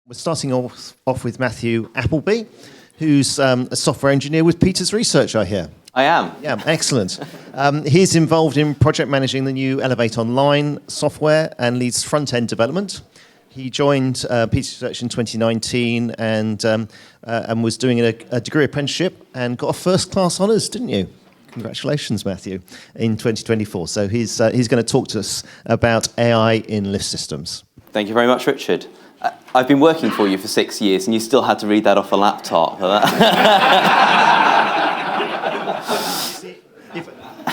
We're starting off with Matthew Appleby, who's a software engineer with Peter's Research, I hear. I am. Yeah, excellent. He's involved in project managing the new Elevate Online software and leads front-end development. He joined Peter's Research in 2019 and was doing a degree apprenticeship and got a first-class honours, didn't you? Congratulations, Matthew, in 2024. So he's going to talk to us about AI in lift systems. Thank you very much, Richard. I've been working for you for 6 years, and you still had to read that off a laptop.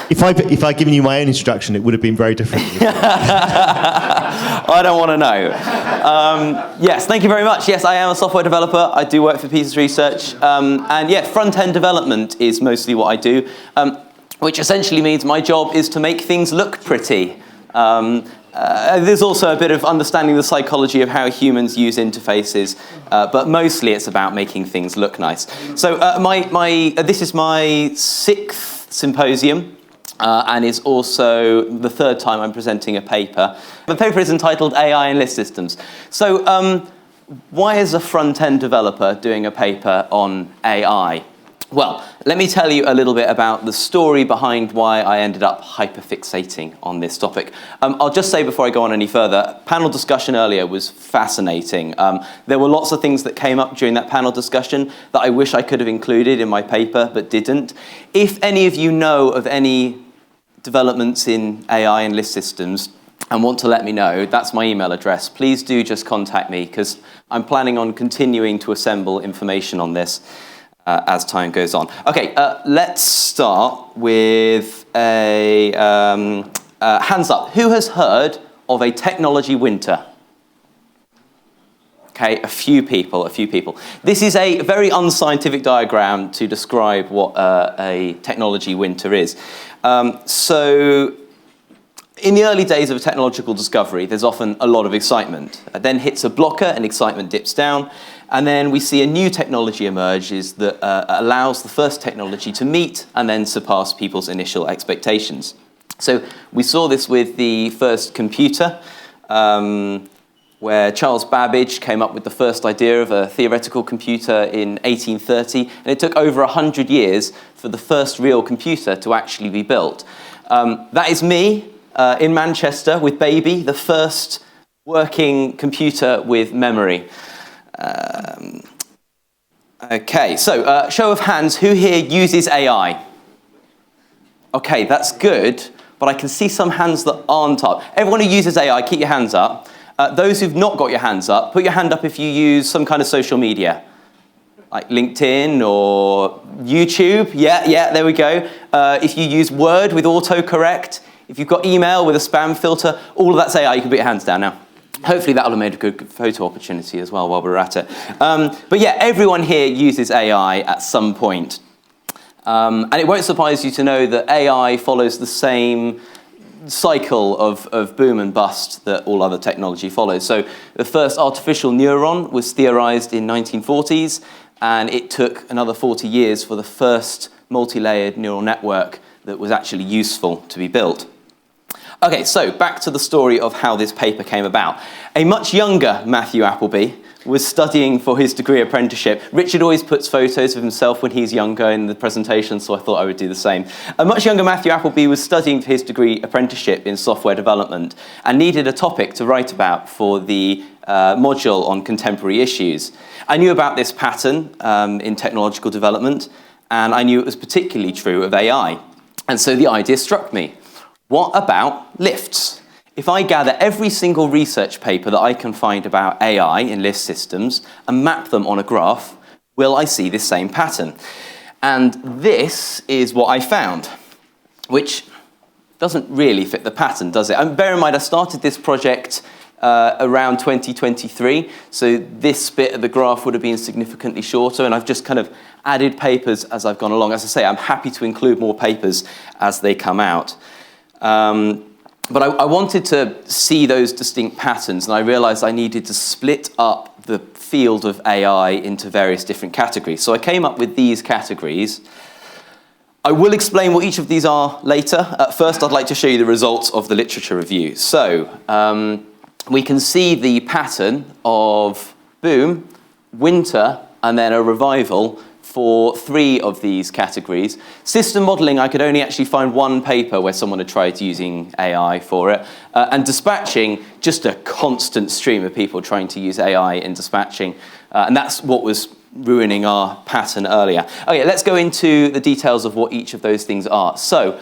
If I'd given you my own introduction, it would have been very different. I don't want to know. Yes, thank you very much. Yes, I am a software developer. I do work for Peter's Research. And yeah, front-end development is mostly what I do, which essentially means my job is to make things look pretty. There's also a bit of understanding the psychology of how humans use interfaces, but mostly it's about making things look nice. So this is my 6th symposium, and is also the 3rd time I'm presenting a paper. The paper is entitled AI in Lift Systems. So why is a front-end developer doing a paper on AI? Well, let me tell you a little bit about the story behind why I ended up hyperfixating on this topic. I'll just say before I go on any further, panel discussion earlier was fascinating. There were lots of things that came up during that panel discussion that I wish I could have included in my paper, but didn't. If any of you know of any developments in AI and lift systems and want to let me know, that's my email address. Please do just contact me, because I'm planning on continuing to assemble information on this as time goes on. Okay, let's start with a hands up. Who has heard of a technology winter? Okay, a few people. This is a very unscientific diagram to describe what a technology winter is. So in the early days of a technological discovery, there's often a lot of excitement. Then hits a blocker and excitement dips down. And then we see a new technology emerges that allows the first technology to meet and then surpass people's initial expectations. So we saw this with the first computer, where Charles Babbage came up with the first idea of a theoretical computer in 1830. And it took over 100 years for the first real computer to actually be built. That is me in Manchester with Baby, the first working computer with memory. Okay, so show of hands, who here uses AI? Okay, that's good, but I can see some hands that aren't up. Everyone who uses AI, keep your hands up. Those who've not got your hands up, put your hand up if you use some kind of social media, like LinkedIn or YouTube. Yeah, there we go. If you use Word with autocorrect, if you've got email with a spam filter, all of that's AI. You can put your hands down now. Hopefully that will have made a good photo opportunity as well while we're at it. But yeah, everyone here uses AI at some point. And it won't surprise you to know that AI follows the same cycle of boom and bust that all other technology follows. So the first artificial neuron was theorized in 1940s, and it took another 40 years for the first multi-layered neural network that was actually useful to be built. Okay, so back to the story of how this paper came about. A much younger Matthew Appleby was studying for his degree apprenticeship. Richard always puts photos of himself when he's younger in the presentation, so I thought I would do the same. A much younger Matthew Appleby was studying for his degree apprenticeship in software development and needed a topic to write about for the module on contemporary issues. I knew about this pattern in technological development, and I knew it was particularly true of AI. And so the idea struck me. What about lifts? If I gather every single research paper that I can find about AI in lift systems and map them on a graph, will I see this same pattern? And this is what I found, which doesn't really fit the pattern, does it? And bear in mind, I started this project around 2023, so this bit of the graph would have been significantly shorter, and I've just kind of added papers as I've gone along. As I say, I'm happy to include more papers as they come out. But I wanted to see those distinct patterns, and I realized I needed to split up the field of AI into various different categories. So I came up with these categories. I will explain what each of these are later. First, I'd like to show you the results of the literature review. So we can see the pattern of boom, winter, and then a revival for 3 of these categories. System modeling, I could only actually find 1 paper where someone had tried using AI for it. And dispatching, just a constant stream of people trying to use AI in dispatching. And that's what was ruining our pattern earlier. Okay, let's go into the details of what each of those things are. So,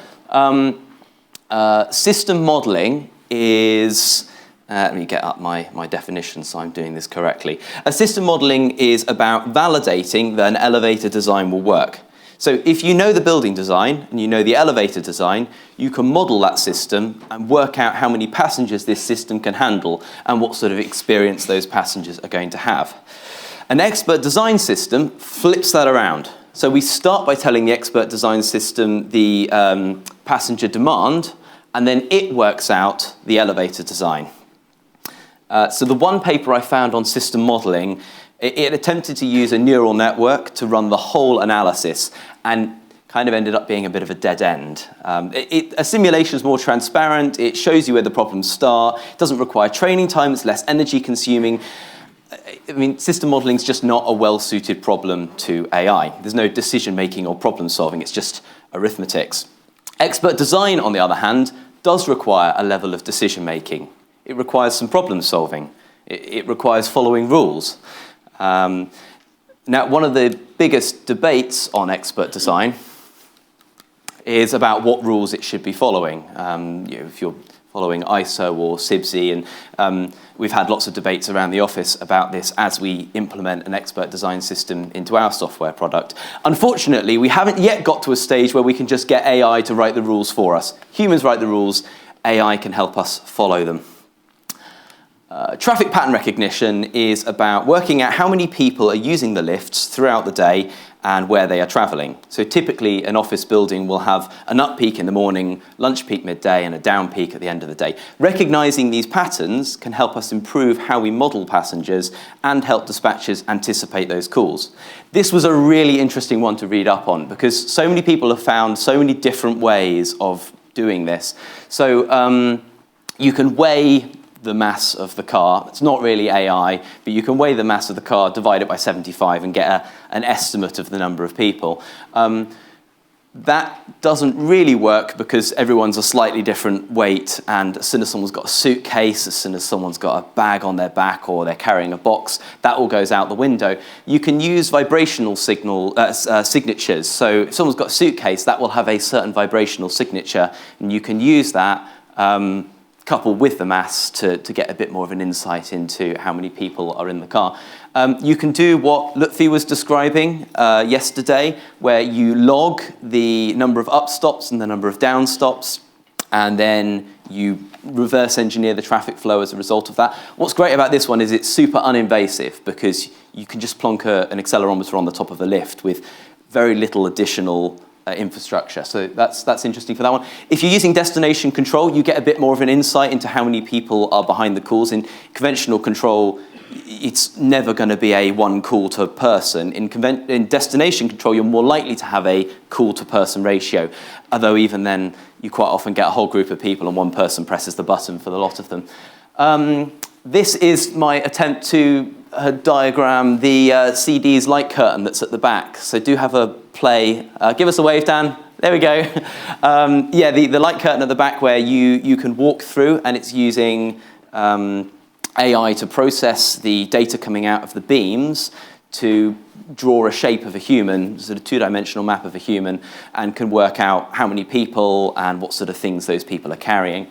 system modeling is... let me get up my definition so I'm doing this correctly. System modeling is about validating that an elevator design will work. So if you know the building design and you know the elevator design, you can model that system and work out how many passengers this system can handle and what sort of experience those passengers are going to have. An expert design system flips that around. So we start by telling the expert design system the passenger demand, and then it works out the elevator design. So the one paper I found on system modeling, it attempted to use a neural network to run the whole analysis and kind of ended up being a bit of a dead end. A simulation is more transparent, it shows you where the problems start, it doesn't require training time, it's less energy consuming. I mean, system modeling is just not a well-suited problem to AI. There's no decision-making or problem-solving, it's just arithmetics. Expert design, on the other hand, does require a level of decision-making. It requires some problem solving. It requires following rules. Now, one of the biggest debates on expert design is about what rules it should be following. If you're following ISO or SIBSI, and we've had lots of debates around the office about this as we implement an expert design system into our software product. Unfortunately, we haven't yet got to a stage where we can just get AI to write the rules for us. Humans write the rules, AI can help us follow them. Traffic pattern recognition is about working out how many people are using the lifts throughout the day and where they are travelling. So typically an office building will have an up peak in the morning, lunch peak midday, and a down peak at the end of the day. Recognising these patterns can help us improve how we model passengers and help dispatchers anticipate those calls. This was a really interesting one to read up on because so many people have found so many different ways of doing this. So you can weigh the mass of the car. It's not really AI, but you can weigh the mass of the car, divide it by 75 and get an estimate of the number of people. That doesn't really work because everyone's a slightly different weight, and as soon as someone's got a suitcase, as soon as someone's got a bag on their back or they're carrying a box, that all goes out the window. You can use vibrational signatures. So if someone's got a suitcase, that will have a certain vibrational signature, and you can use that coupled with the mass to get a bit more of an insight into how many people are in the car. You can do what Lutfi was describing yesterday, where you log the number of up stops and the number of down stops, and then you reverse engineer the traffic flow as a result of that. What's great about this one is it's super uninvasive because you can just plonk an accelerometer on the top of a lift with very little additional infrastructure. So that's interesting for that one. If you're using destination control, you get a bit more of an insight into how many people are behind the calls. In conventional control, it's never going to be a one call to person. In destination control, you're more likely to have a call to person ratio, although even then, you quite often get a whole group of people and one person presses the button for the lot of them. This is my attempt to diagram the CD's light curtain that's at the back. So do have a play. Give us a wave, Dan. There we go. Yeah, the light curtain at the back where you can walk through, and it's using AI to process the data coming out of the beams to draw a shape of a human, sort of two-dimensional map of a human, and can work out how many people and what sort of things those people are carrying.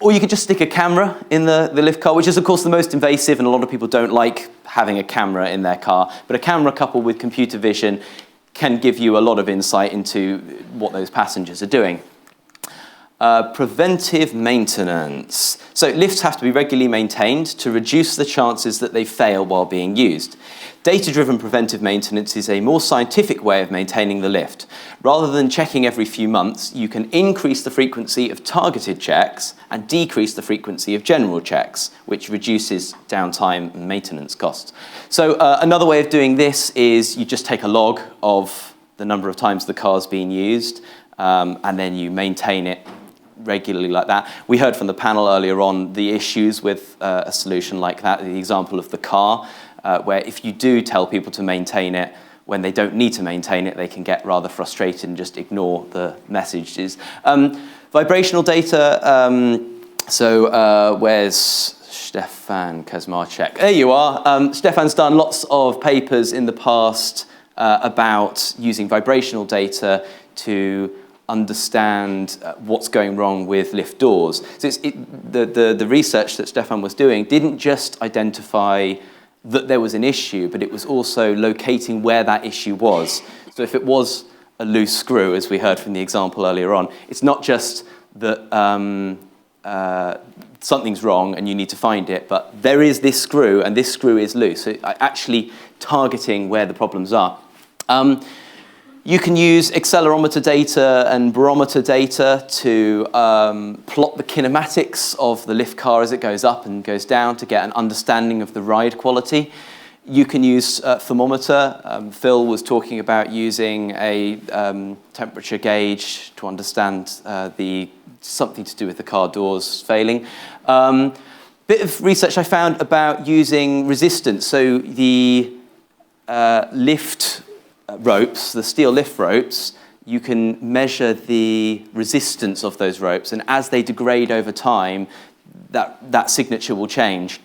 Or you could just stick a camera in the lift car, which is, of course, the most invasive, and a lot of people don't like having a camera in their car. But a camera coupled with computer vision can give you a lot of insight into what those passengers are doing. Preventive maintenance. So lifts have to be regularly maintained to reduce the chances that they fail while being used. Data-driven preventive maintenance is a more scientific way of maintaining the lift. Rather than checking every few months, you can increase the frequency of targeted checks and decrease the frequency of general checks, which reduces downtime and maintenance costs. So another way of doing this is you just take a log of the number of times the car's been used, and then you maintain it regularly like that. We heard from the panel earlier on the issues with a solution like that, the example of the car, where if you do tell people to maintain it, when they don't need to maintain it, they can get rather frustrated and just ignore the messages. Vibrational data, where's Stefan Kazmarczyk? There you are. Stefan's done lots of papers in the past about using vibrational data to understand what's going wrong with lift doors. So the research that Stefan was doing didn't just identify that there was an issue, but it was also locating where that issue was. So if it was a loose screw, as we heard from the example earlier on, it's not just that something's wrong and you need to find it, but there is this screw and this screw is loose. So actually targeting where the problems are. You can use accelerometer data and barometer data to plot the kinematics of the lift car as it goes up and goes down to get an understanding of the ride quality. You can use thermometer. Phil was talking about using a temperature gauge to understand something to do with the car doors failing. Bit of research I found about using resistance. So the lift ropes, the steel lift ropes, you can measure the resistance of those ropes, and as they degrade over time, that signature will change.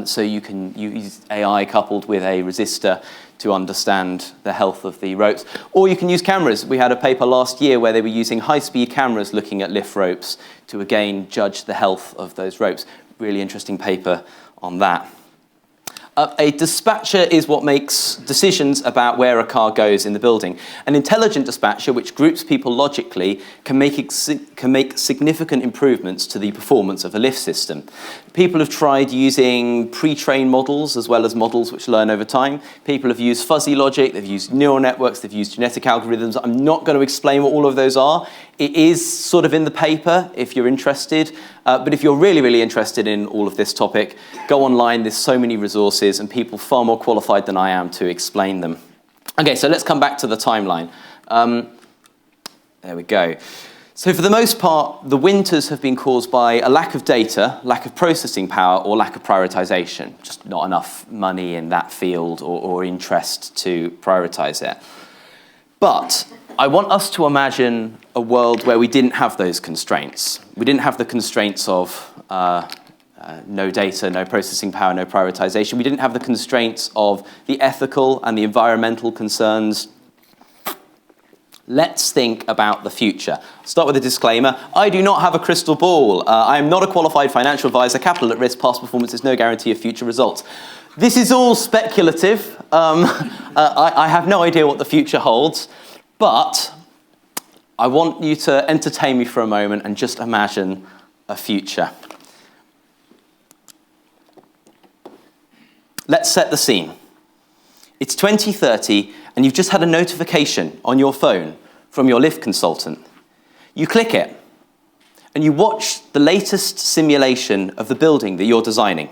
So you can use AI coupled with a resistor to understand the health of the ropes. Or you can use cameras. We had a paper last year where they were using high-speed cameras looking at lift ropes to again judge the health of those ropes. Really interesting paper on that. A dispatcher is what makes decisions about where a car goes in the building. An intelligent dispatcher, which groups people logically, can make significant improvements to the performance of a lift system. People have tried using pre-trained models as well as models which learn over time. People have used fuzzy logic, they've used neural networks, they've used genetic algorithms. I'm not going to explain what all of those are. It is sort of in the paper if you're interested, but if you're really, really interested in all of this topic, go online. There's so many resources and people far more qualified than I am to explain them. Okay, so let's come back to the timeline. There we go. So for the most part, the winters have been caused by a lack of data, lack of processing power, or lack of prioritization. Just not enough money in that field or interest to prioritize it. But I want us to imagine a world where we didn't have those constraints. We didn't have the constraints of no data, no processing power, no prioritization. We didn't have the constraints of the ethical and the environmental concerns. Let's think about the future. I'll start with a disclaimer. I do not have a crystal ball. I am not a qualified financial advisor. Capital at risk, past performance is no guarantee of future results. This is all speculative. I have no idea what the future holds. But I want you to entertain me for a moment and just imagine a future. Let's set the scene. It's 2030 and you've just had a notification on your phone from your lift consultant. You click it and you watch the latest simulation of the building that you're designing.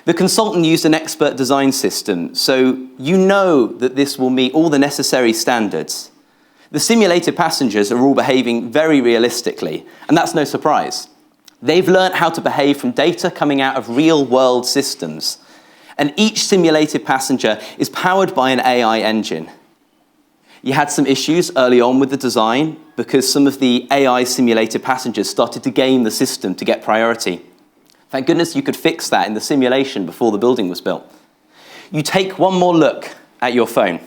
The consultant used an expert design system, so you know that this will meet all the necessary standards. The simulated passengers are all behaving very realistically, and that's no surprise. They've learned how to behave from data coming out of real-world systems, and each simulated passenger is powered by an AI engine. You had some issues early on with the design because some of the AI simulated passengers started to game the system to get priority. Thank goodness you could fix that in the simulation before the building was built. You take one more look at your phone.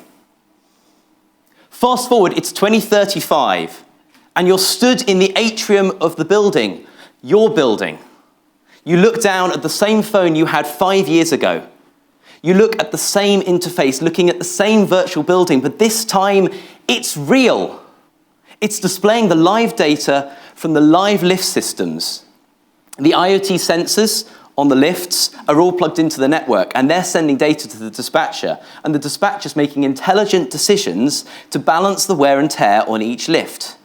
Fast forward, it's 2035, and you're stood in the atrium of the building, your building. You look down at the same phone you had 5 years ago. You look at the same interface, looking at the same virtual building, but this time it's real. It's displaying the live data from the live lift systems. The IoT sensors on the lifts are all plugged into the network, and they're sending data to the dispatcher, and the dispatcher's making intelligent decisions to balance the wear and tear on each lift.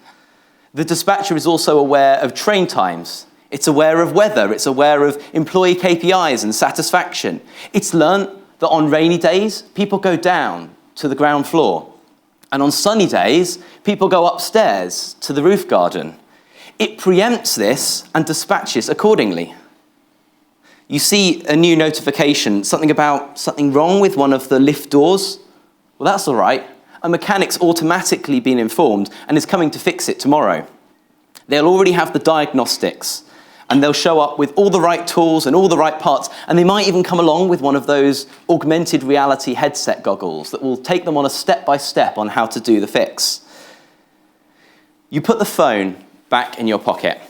The dispatcher is also aware of train times. It's aware of weather. It's aware of employee KPIs and satisfaction. It's learnt that on rainy days, people go down to the ground floor, and on sunny days, people go upstairs to the roof garden. it preempts this and dispatches accordingly. You see a new notification, something about something wrong with one of the lift doors. Well, that's all right. A mechanic's automatically been informed and is coming to fix it tomorrow. They'll already have the diagnostics, and they'll show up with all the right tools and all the right parts, and they might even come along with one of those augmented reality headset goggles that will take them on a step-by-step on how to do the fix. You put the phone back in your pocket,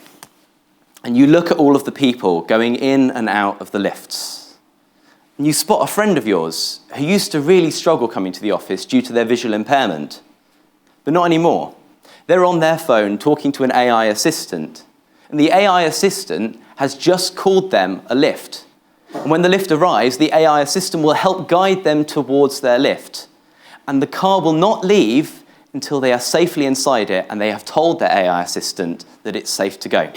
and you look at all of the people going in and out of the lifts. And you spot a friend of yours who used to really struggle coming to the office due to their visual impairment, but not anymore. They're on their phone talking to an AI assistant, and the AI assistant has just called them a lift. And when the lift arrives, the AI assistant will help guide them towards their lift. And the car will not leave until they are safely inside it and they have told their AI assistant that it's safe to go.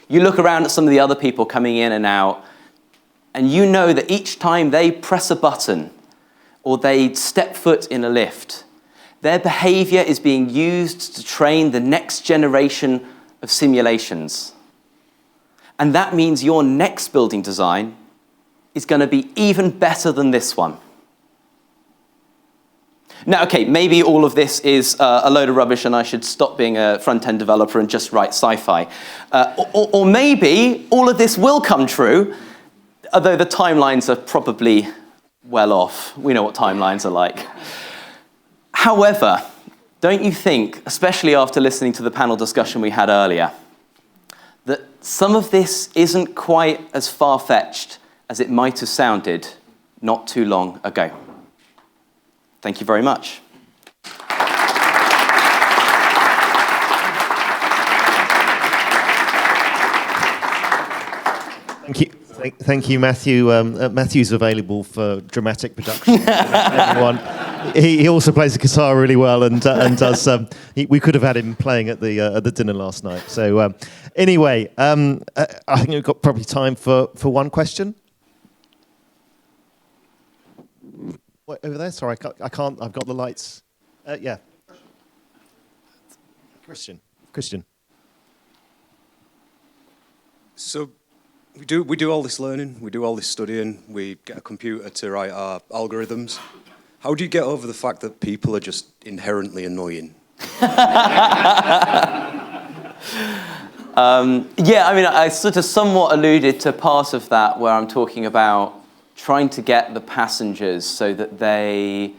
You look around at some of the other people coming in and out, and you know that each time they press a button or they step foot in a lift, their behavior is being used to train the next generation of simulations. And that means your next building design is going to be even better than this one. Now, okay, maybe all of this is a load of rubbish and I should stop being a front-end developer and just write sci-fi. Or maybe all of this will come true, although the timelines are probably well off. We know what timelines are like. However, don't you think, especially after listening to the panel discussion we had earlier, that some of this isn't quite as far-fetched as it might have sounded not too long ago? Thank you very much. Thank you. Thank you, Matthew. Matthew's available for dramatic production. Everyone. He also plays the guitar really well and does. We could have had him playing at the dinner last night. So anyway, I think we've got probably time for one question. What, over there? Sorry, I can't. I've got the lights. Yeah. Christian. So we do all this learning, we do all this studying, we get a computer to write our algorithms. How do you get over the fact that people are just inherently annoying? Yeah, I mean, I sort of somewhat alluded to part of that where I'm talking about trying to get the passengers so that they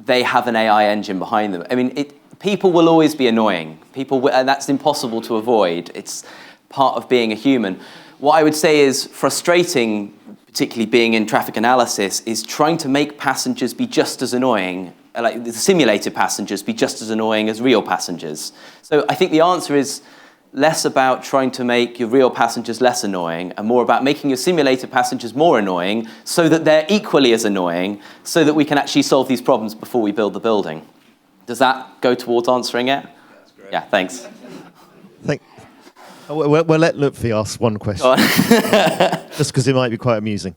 have an AI engine behind them. I mean, people will always be annoying. And that's impossible to avoid. It's part of being a human. What I would say is frustrating, particularly being in traffic analysis, is trying to make passengers be just as annoying, like the simulated passengers be just as annoying as real passengers. So I think the answer is less about trying to make your real passengers less annoying and more about making your simulated passengers more annoying so that they're equally as annoying so that we can actually solve these problems before we build the building. Does that go towards answering it? That's great. Yeah, thanks. We'll let Lutfi ask one question. Just because it might be quite amusing.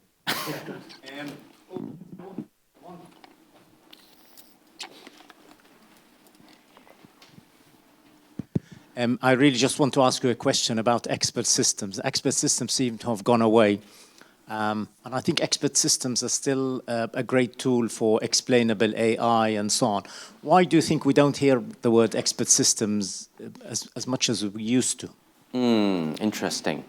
I really just want to ask you a question about expert systems. Expert systems seem to have gone away. And I think expert systems are still a great tool for explainable AI and so on. Why do you think we don't hear the word expert systems as much as we used to? Interesting.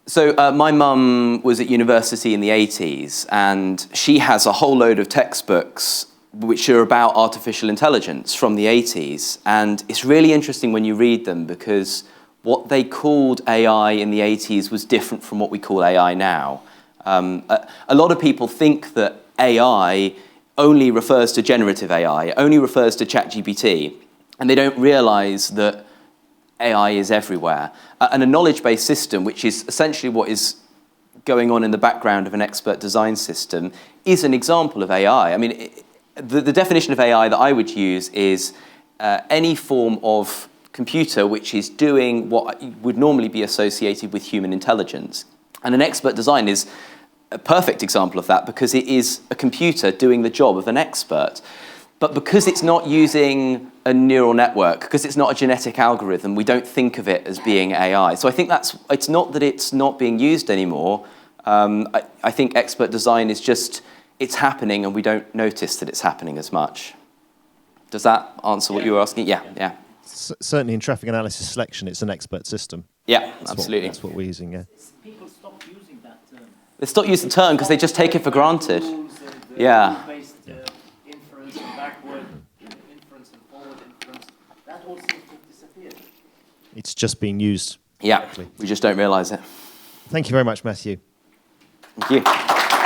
So my mum was at university in the 80s, and she has a whole load of textbooks which are about artificial intelligence from the 80s. And it's really interesting when you read them because what they called AI in the 80s was different from what we call AI now. A lot of people think that AI only refers to generative AI, only refers to ChatGPT, and they don't realize that AI is everywhere. And a knowledge-based system, which is essentially what is going on in the background of an expert design system, is an example of AI. I mean, the definition of AI that I would use is any form of computer which is doing what would normally be associated with human intelligence. And an expert design is a perfect example of that because it is a computer doing the job of an expert. But because it's not using a neural network because it's not a genetic algorithm. We don't think of it as being AI. So I think it's not that it's not being used anymore. I think expert design is just, it's happening and we don't notice that it's happening as much. Does that answer what you were asking? Yeah. Certainly in traffic analysis selection, it's an expert system. Yeah, absolutely. That's what we're using, yeah. People stop using that term. They stop using the term because they just take it for granted. Yeah. Based inference and backward inference and forward inference, that all seems to have disappeared. It's just being used. Yeah, we just don't realise it. Thank you very much, Matthew. Thank you.